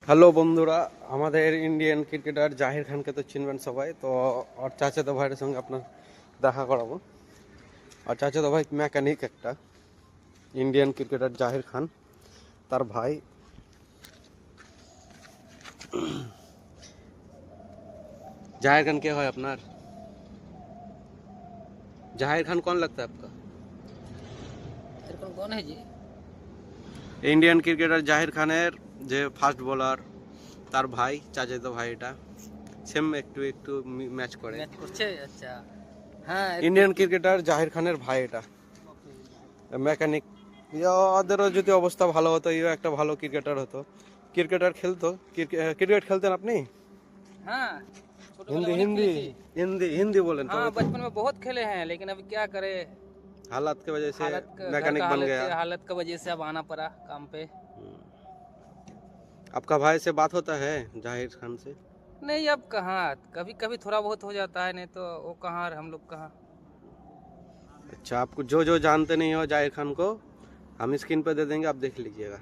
Hello বন্ধুরা, আমাদের Indian cricketer জাহির খানকে তো চিনবেন সবাই। তো আর চাচাতো ভাইয়ের সঙ্গে আপনার দেখা করাবো। আর চাচাতো ভাই মেকানিক একটা, ইন্ডিয়ান ক্রিকেটার জাহির খান তার ভাই। জাহির खान क्या है আপনার? জাহির खान कौन लगता है आपका? तेरे को कौन है जी? ইন্ডিয়ান ক্রিকেটার জাহির খানের যে ফাস্ট বোলার, তার ভাই, চাচাতো ভাই। এটা সেম একটু একটু ম্যাচ করে। मैच করছে আচ্ছা। হ্যাঁ ইন্ডিয়ান ক্রিকেটার জাহির খানের ভাই এটা, মেকানিক। ওদেরও যদি অবস্থা ভালো হতো, ইও একটা ভালো ক্রিকেটার হতো। ক্রিকেটার খেলতো। ক্রিকেট খেলতেন আপনি? हाँ छोटे वाला हिंदी होने हिंदी खेली थी। हिंदी हिंदी बोलें तो हाँ बचपन में बहुत खेले हैं लेकिन अभी क्या करे, हालात की वजह से घर मैकेनिक का बन गया। हालत की वजह से अब आना पड़ा काम पे। आपका भाई से बात होता है जाहिर खान से? नहीं अब कहाँ, कभी कभी थोड़ा बहुत हो जाता है, नहीं तो वो कहाँ और हम लोग कहाँ। अच्छा, आपको जो जो जानते नहीं हो जाहिर खान को, हम स्क्रीन पर दे देंगे, आप देख लीजिएगा।